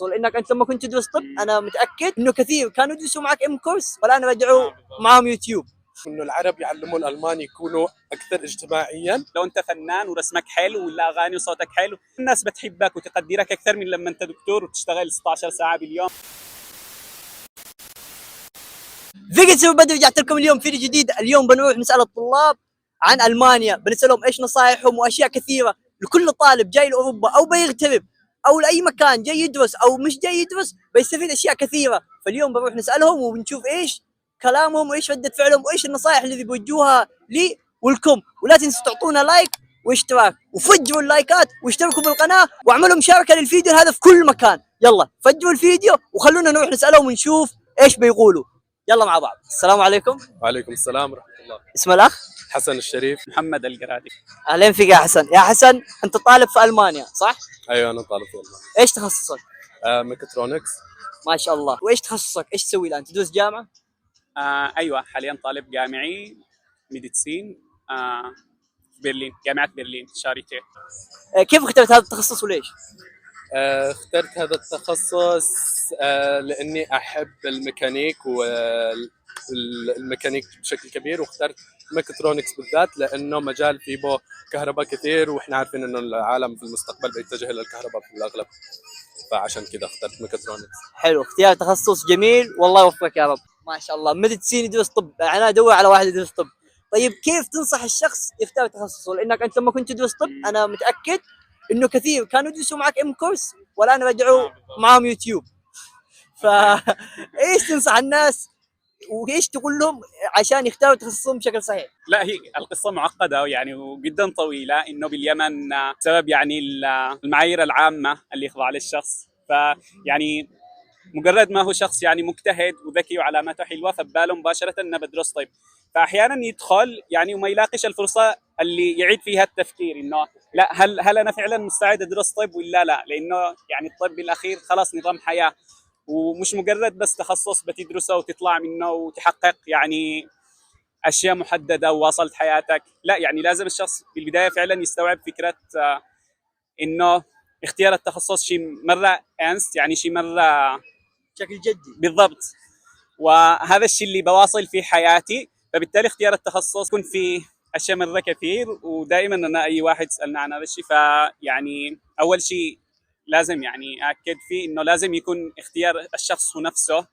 لانك انت لما كنت تدرس طب انا متاكد انه كثير كانوا يدرسوا معك ام كورس والان رجعوا معهم يوتيوب. انه العرب يعلموا الالمان يكونوا اكثر اجتماعيا. لو انت فنان ورسمك حلو ولا اغاني وصوتك حلو الناس بتحبك وتقدرك اكثر من لما انت دكتور وتشتغل 16 ساعه باليوم. فيجن سوبر بدر رجعت لكم اليوم فيديو جديد. اليوم بنروح نسال الطلاب عن المانيا، بنسالهم ايش نصائحهم واشياء كثيره لكل طالب جاي لاوروبا او بيغترب او لاي مكان جاي يدرس او مش جاي يدرس بيستفيد اشياء كثيره. فاليوم بنروح نسالهم وبنشوف ايش كلامهم وايش رده فعلهم وايش النصائح اللي بيوجهوها لي ولكم. ولا تنسوا تعطونا لايك واشتراك وفجروا اللايكات واشتركوا بالقناه واعملوا مشاركه للفيديو هذا في كل مكان. يلا فجروا الفيديو وخلونا نروح نسالهم ونشوف ايش بيقولوا. يلا مع بعض. السلام عليكم. وعليكم السلام ورحمه الله. اسم الاخ؟ حسن الشريف. محمد القرادي. اهلين فيك يا حسن. يا حسن انت طالب في المانيا صح؟ ايوه انا طالب والله. ايش تخصصك؟ ميكاترونكس. ما شاء الله. وايش تخصصك؟ ايش تسوي الان؟ تدرس جامعه؟ ايوه حاليا طالب جامعي ميديسين في برلين، جامعه برلين شاريتي. كيف اخترت هذا التخصص وليش؟ اخترت هذا التخصص لاني احب الميكانيك والميكانيك بشكل كبير، واخترت ميكاترونكس بالذات لانه مجال فيه كهرباء كثير، واحنا عارفين انه العالم في المستقبل بيتجه الى الكهرباء في الاغلب، فعشان كذا اخترت ميكاترونكس. حلو، اختيار تخصص جميل والله يوفقك يا رب. ما شاء الله. ميديسين يدرس طب، انا ادور على واحد يدرس طب. طيب كيف تنصح الشخص يختار تخصصه؟ لانك انت لما كنت تدرس طب انا متاكد انه كثير كانوا يدرسوا معك ام كورس والان رجعوا معهم يوتيوب. ايش تنصح الناس وايش تقول لهم عشان يختاروا تخصصهم بشكل صحيح؟ لا هي القصه معقده يعني وجدا طويله، انه باليمن بسبب يعني المعايير العامه اللي يخضع للشخص، فيعني مجرد ما هو شخص يعني مجتهد وذكي وعلاماته حلوه فباله مباشره انه بدرس طب، فاحيانا يدخل يعني وما يلاقيش الفرصه اللي يعيد فيها التفكير انه لا هل انا فعلا مستعد ادرس طب ولا لا، لانه يعني الطب بالاخير خلاص نظام حياه ومش مجرد بس تخصص بتدرسه وتطلع منه وتحقق يعني اشياء محدده وواصلت حياتك، لا يعني لازم الشخص في البدايه فعلا يستوعب فكره انه اختيار التخصص شيء مره انست، يعني شيء مره بشكل جدي بالضبط، وهذا الشيء اللي بواصل في حياتي، فبالتالي اختيار التخصص يكون فيه اشياء مره كثير. ودائما انا اي واحد يسالنا عن هذا الشيء فيعني اول شيء لازم يعني اكد فيه انه لازم يكون اختيار الشخص هو نفسه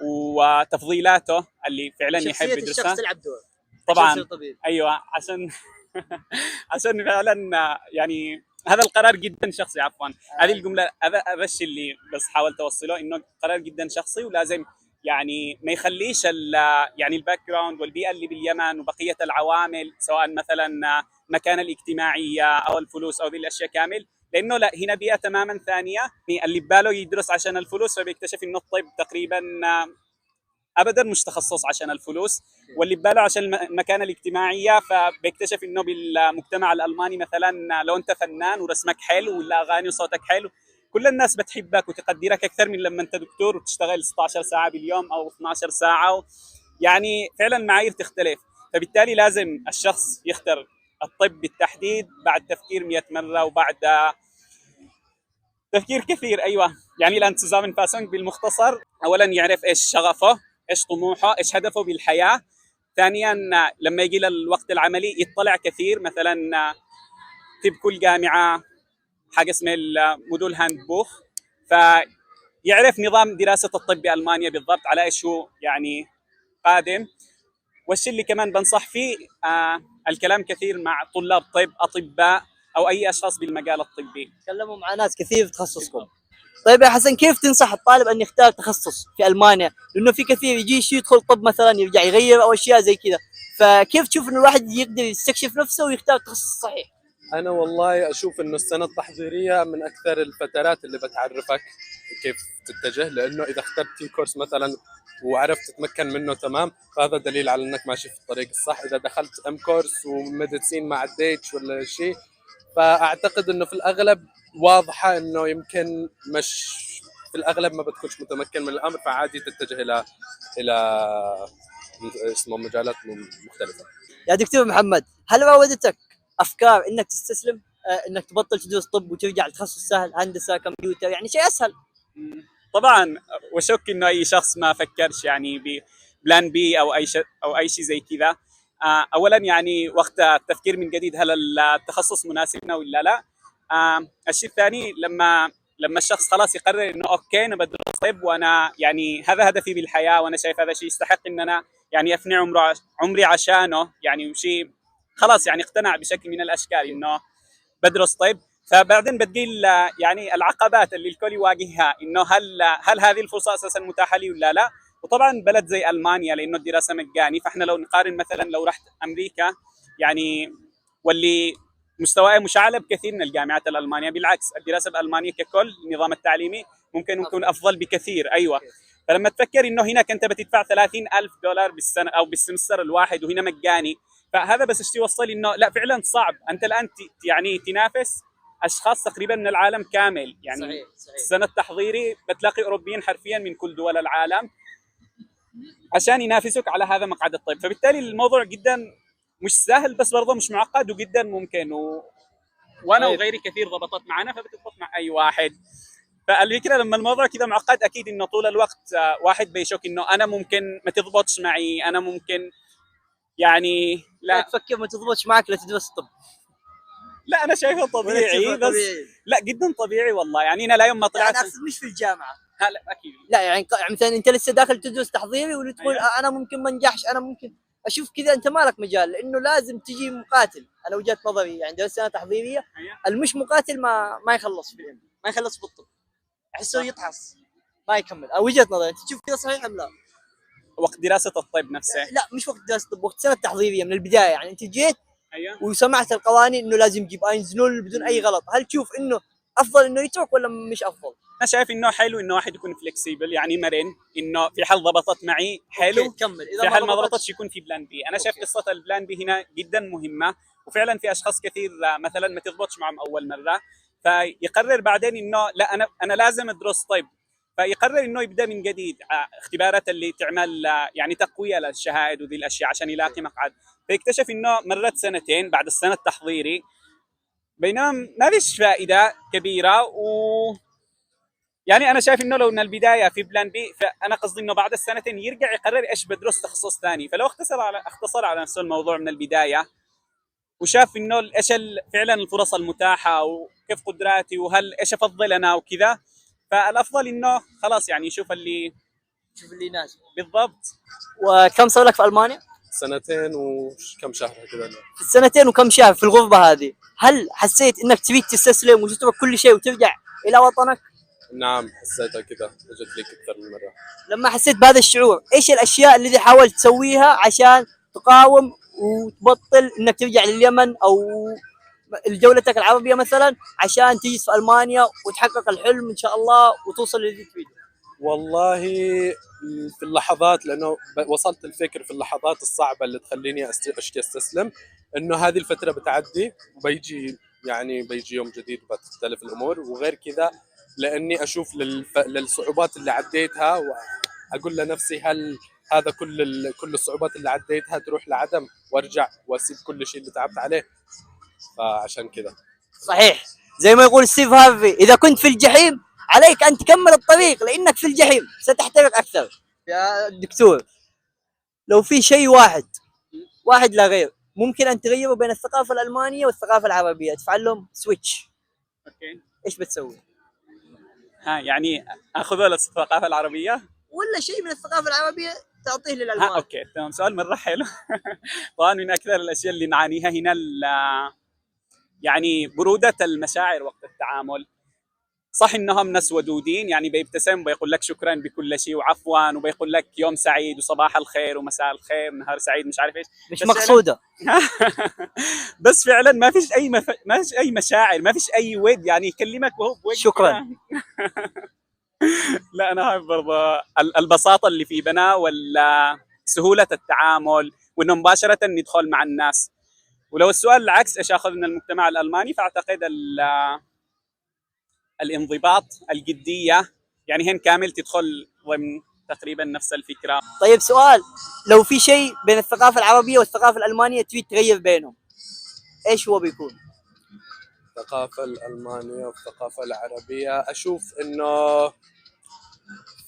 وتفضيلاته اللي فعلا يحب يدرسها. الشخص تلعب دور طبعا ايوه عشان عشان فعلا يعني هذا القرار جدا شخصي. عفوا هذه الجمله هذا الشيء اللي بس حاولت اوصله، انه قرار جدا شخصي ولازم يعني ما يخليش يعني الباك جراوند والبيئه اللي باليمن وبقيه العوامل سواء مثلا مكانه الاجتماعيه او الفلوس او ذي الاشياء كامل، لانه لا هنا بيئه تماما ثانيه. اللي بباله يدرس عشان الفلوس فبيكتشف انه الطب تقريبا ابدا مش تخصص عشان الفلوس، واللي بباله عشان المكانه الاجتماعيه فبيكتشف انه بالمجتمع الالماني مثلا لو انت فنان ورسمك حلو ولا اغاني وصوتك حلو كل الناس بتحبك وتقدرك اكثر من لما انت دكتور وتشتغل 16 ساعه باليوم او 12 ساعه يعني فعلا معايير تختلف، فبالتالي لازم الشخص يختار الطب بالتحديد بعد تفكير 100 مره وبعد تفكير كثير. ايوه يعني الان zusammenfassung بالمختصر، اولا يعرف ايش شغفه، ايش طموحه، ايش هدفه بالحياه. ثانيا لما يجي للوقت العملي يطلع كثير، مثلا في كل جامعه حاجه اسمها المودول هاند بوخ، فيعرف نظام دراسه الطب بالمانيا بالضبط على ايش هو يعني قادم. والشيء اللي كمان بنصح فيه الكلام كثير مع طلاب طب، اطباء او اي اشخاص بالمجال الطبي. تكلموا مع ناس كثير في تخصصكم. طيب يا حسن كيف تنصح الطالب ان يختار تخصص في المانيا؟ لانه في كثير يجي يدخل طب مثلا يرجع يغير او اشياء زي كذا، فكيف تشوف انه الواحد يقدر يستكشف نفسه ويختار التخصص الصحيح؟ انا والله اشوف انه السنه التحضيريه من اكثر الفترات اللي بتعرفك كيف تتجه، لانه اذا اخترت تي كورس مثلا وعرفت تتمكن منه تمام فهذا دليل على انك ماشي في الطريق الصح. اذا دخلت ام كورس وميديسين ما عديتش ولا شيء فاعتقد انه في الاغلب واضحه انه يمكن مش في الاغلب ما بتكونش متمكن من الامر، فعادي تتجه الى اسمه مجالات مختلفه. يا دكتور محمد هل راودتك افكار انك تستسلم، انك تبطل تدرس طب وترجع لتخصص سهل، هندسه كمبيوتر، يعني شيء اسهل؟ طبعا وشك انه اي شخص ما فكرش يعني ببلان بي او اي شيء زي كذا. اولا يعني وقت التفكير من جديد هل التخصص مناسبنا ولا لا. الشيء الثاني لما الشخص خلاص يقرر انه اوكي انا بدرس طب وانا يعني هذا هدفي بالحياه وانا شايف هذا شيء يستحق ان انا يعني افني عمري عشانه، يعني شيء خلاص يعني اقتنع بشكل من الاشكال انه بدرس طب. فبعدين بتجي يعني العقبات اللي الكل يواجهها، انه هل هذه الفرصه اساسا متاحه لي ولا لا. وطبعا بلد زي المانيا لانه الدراسه مجاني، فاحنا لو نقارن مثلا لو رحت امريكا يعني واللي مستواه مشعلب كثير من الجامعات الالمانيه، بالعكس الدراسه بالمانيا ككل النظام التعليمي ممكن يكون افضل بكثير. ايوه. فلما تفكر انه هناك انت بتدفع $30,000 بالسنه او بالسمستر الواحد وهنا مجاني، فهذا بس اشتي يوصل انه لا فعلا صعب. انت الان يعني تنافس اشخاص تقريبا من العالم كامل، يعني صحيح. السنه التحضيري بتلاقي اوروبيين حرفيا من كل دول العالم عشان ينافسوك على هذا مقعد الطب. فبالتالي الموضوع جدا مش سهل بس برضه مش معقد وجدا ممكن وانا طيب. وغيري كثير ضبطت معنا فبتضبط مع اي واحد. فالفكره لما الموضوع كذا معقد اكيد انه طول الوقت واحد بيشك انه انا ممكن ما تضبطش معي، انا ممكن يعني لا لا تفكر ما تضبطش معك لا تدرس طب. لا انا شايفه ولا طبيعي تشوفها بس طبيعي. لا جدا طبيعي والله. يعني انا لا يوم ما لا طلعت انا اقصد مش في الجامعه. لا اكيد لا يعني مثلا انت لسه داخل تدرس تحضيري وتقول أيوة. انا ممكن ما انجحش، انا ممكن اشوف كذا، انت مالك مجال، لانه لازم تجي مقاتل. انا وجهه نظري يعني درست سنه تحضيريه، أيوة. المش مقاتل ما يخلص في العلم، ما يخلص في الطب، احسه صح. يطحس ما يكمل. او وجهه نظري، انت تشوف كذا صحيح ام لا؟ وقت دراسه الطب نفسه. لا مش وقت دراسه الطب، وقت سنه تحضيريه من البدايه، يعني انت جيت ايوه وسمعت القوانين انه لازم يجيب اينز نول بدون اي غلط، هل تشوف انه افضل انه يترك ولا مش افضل؟ انا شايف انه حلو انه واحد يكون فلكسيبل يعني مرن، انه في حال ضبطت معي حلو، أوكي، كمل. اذا في ما حال ما ضبطتش ضبطتش يكون في بلان بي. انا شايف أوكي. قصه البلان بي هنا جدا مهمه، وفعلا في اشخاص كثير مثلا ما تضبطش معهم اول مره فيقرر بعدين انه لا انا لازم ادرس طب، فيقرر انه يبدا من جديد اختبارات اللي تعمل يعني تقويه للشهائد وذي الاشياء عشان يلاقي مقعد. فيكتشف انه مرت سنتين بعد السنه التحضيري بينما ما فيش فائده كبيره يعني انا شايف انه لو ان البدايه في بلان بي، فانا قصدي انه بعد السنتين يرجع يقرر ايش بدرس تخصص ثاني. فلو اختصر على نفسه الموضوع من البدايه وشاف انه ايش فعلا الفرص المتاحه وكيف قدراتي وهل ايش افضل انا وكذا، فالافضل انه خلاص يعني يشوف اللي شوف اللي يناسب. بالضبط. وكم صار لك في المانيا؟ سنتين وكم شهر كذا. في السنتين وكم شهر في الغربه هذه، هل حسيت انك تبيك تستسلم وتترك كل شيء وترجع الى وطنك؟ نعم حسيتها كذا، اجت لي اكثر من مره. لما حسيت بهذا الشعور ايش الاشياء اللي حاولت تسويها عشان تقاوم وتبطل انك ترجع لليمن او لجولتك العربيه مثلا، عشان تجلس في المانيا وتحقق الحلم ان شاء الله وتوصل للي تريده؟ والله في اللحظات، لانه وصلت الفكر في اللحظات الصعبه اللي تخليني اشتي استسلم، انه هذه الفتره بتعدي وبيجي يعني بيجي يوم جديد وبتختلف الامور. وغير كذا لاني اشوف للصعوبات اللي عديتها واقول لنفسي هل هذا كل الصعوبات اللي عديتها تروح لعدم وارجع واسيب كل شيء اللي تعبت عليه. فعشان كذا صحيح، زي ما يقول ستيف هارفي، اذا كنت في الجحيم عليك ان تكمل الطريق لانك في الجحيم ستحترق اكثر. يا دكتور، لو في شيء واحد لا غير ممكن ان تغيره بين الثقافه الالمانيه والثقافه العربيه، تفعل لهم سويتش، اوكي ايش بتسوي؟ ها يعني اخذها للثقافه العربيه. ولا شيء من الثقافه العربيه تعطيه ها للالمان؟ اوكي تمام، سؤال مره حلو. طبعا من اكثر الاشياء اللي نعانيها هنا يعني بروده المشاعر وقت التعامل. صح انهم ناس ودودين، يعني بيبتسم وبيقول لك شكرا بكل شيء وعفوا وبيقول لك يوم سعيد وصباح الخير ومساء الخير نهار سعيد مش عارف ايش، مش بس مقصوده. بس فعلا ما فيش اي ما فيش اي مشاعر، ما فيش اي ود، يعني يكلمك وهو بوجه شكرا. لا انا هاي برضه البساطه اللي في بنا ولا سهوله التعامل وانه مباشره ندخل مع الناس. ولو السؤال العكس ايش اخذ من المجتمع الالماني، فاعتقد الانضباط الجديه، يعني هن كامل تدخل ضمن تقريبا نفس الفكره. طيب سؤال، لو في شيء بين الثقافه العربيه والثقافه الالمانيه تريد تغير بينهم، ايش هو بيكون؟ الثقافة الألمانية والثقافة العربية أشوف إنه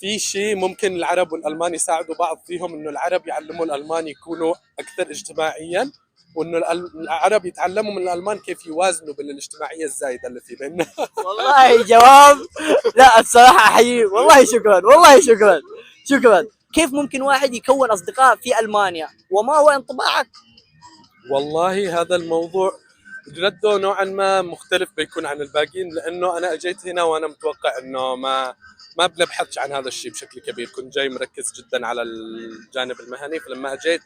في شيء ممكن العرب والالمان يساعدوا بعض فيهم، انه العرب يعلموا الالمان يكونوا اكثر اجتماعيا، وانه العرب يتعلموا من الالمان كيف يوازنوا بين الاجتماعيه الزايده اللي في بيننا. والله جواب، لا الصراحة أحييه، والله شكرا، والله شكرا، شكرا. كيف ممكن واحد يكون أصدقاء في ألمانيا، وما هو انطباعك؟ والله هذا الموضوع رده نوعا ما مختلف بيكون عن الباقيين، لانه انا اجيت هنا وانا متوقع انه ما بنبحثش عن هذا الشيء بشكل كبير، كنت جاي مركز جدا على الجانب المهني. فلما اجيت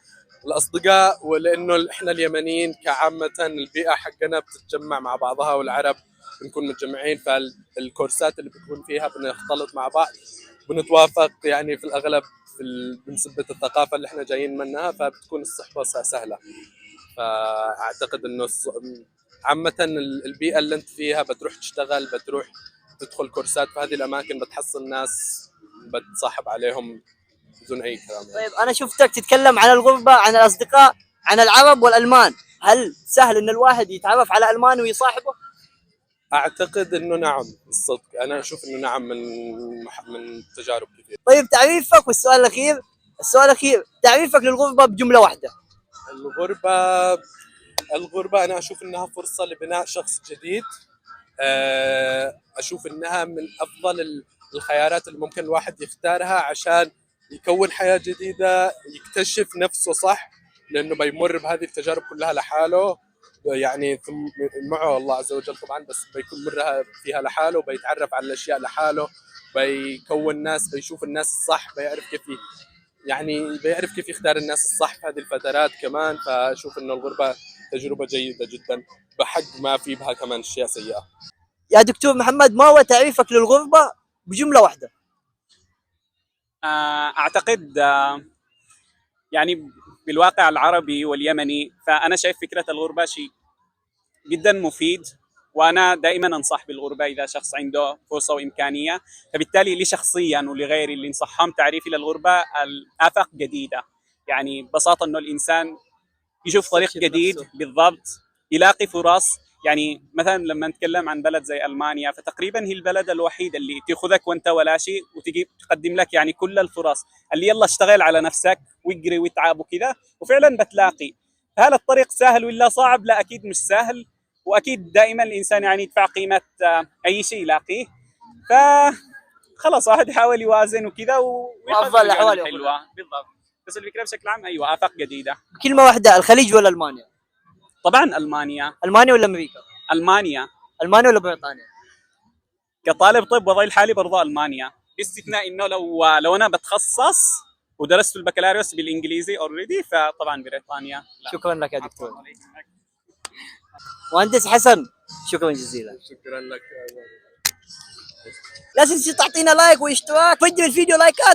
الاصدقاء، ولانه احنا اليمنيين كعامه البيئه حقنا بتتجمع مع بعضها، والعرب بنكون متجمعين، فالكورسات اللي بتكون فيها بنختلط مع بعض، بنتوافق يعني في الاغلب بنسبة الثقافة اللي احنا جايين منها، فبتكون الصحبة سهلة. فاعتقد انه عامة البيئة اللي انت فيها بتروح تشتغل، بتروح تدخل كورسات في هذه الاماكن، بتحصل ناس بتصاحب عليهم بدون اي كلام. طيب أنا شفتك تتكلم عن الغربة، عن الأصدقاء، عن العرب والألمان. هل سهل إن الواحد يتعرف على ألماني ويصاحبه؟ اعتقد انه نعم، بالصدق انا اشوف انه نعم، من تجارب كثير. طيب تعريفك، والسؤال الأخير، السؤال الأخير، تعريفك للغربة بجملة واحدة. الغربة انا اشوف انها فرصة لبناء شخص جديد. اشوف انها من افضل الخيارات اللي ممكن الواحد يختارها عشان يكون حياة جديدة، يكتشف نفسه صح، لانه بيمر بهذه التجارب كلها لحاله، يعني معه الله عز وجل طبعا، بس بيكون مرها فيها لحاله، بيتعرف على الاشياء لحاله، بيكون ناس، بيشوف الناس الصح، بيعرف كيف يعني بيعرف كيف يختار الناس الصح في هذه الفترات كمان. فاشوف انه الغربة تجربة جيدة جدا، بحق ما في بها كمان اشياء سيئة. يا دكتور محمد، ما هو تعريفك للغربة بجملة واحدة؟ اعتقد يعني بالواقع العربي واليمني، فانا شايف فكره الغربه شيء جدا مفيد، وانا دائما انصح بالغربه اذا شخص عنده فرصه وامكانيه. فبالتالي لي شخصيا ولغيري اللي انصحهم تعريفي للغربه الافاق جديده، يعني ببساطه انه الانسان يشوف طريق جديد بالضبط، يلاقي فرص. يعني مثلا لما نتكلم عن بلد زي المانيا، فتقريبا هي البلد الوحيد اللي تاخذك وانت ولا شيء وتجي تقدم لك يعني كل الفرص، اللي يلا اشتغل على نفسك واجري واتعب وكذا، وفعلا بتلاقي. هل الطريق سهل ولا صعب؟ لا اكيد مش سهل، واكيد دائما الانسان يعني يدفع قيمه اي شيء يلاقيه. ف خلاص واحد يحاول يوازن وكذا وأفضل الأحوال حلوه بالضبط. بس الفكره بشكل عام ايوه افاق جديده. بكلمة واحدة، الخليج ولا ألمانيا؟ طبعا المانيا. ألمانيا ولا أمريكا؟ المانيا. ألمانيا ولا بريطانيا؟ كطالب طب وضعي الحالي برضه المانيا، باستثناء انه لو انا بتخصص ودرست البكالوريوس بالانجليزي اوريدي، فطبعا بريطانيا. لا. شكرا لك يا دكتور. مهندس حسن، شكرا جزيلا. شكرا لك. لا تنسي تعطينا لايك واشتراك، فجر الفيديو لايكات.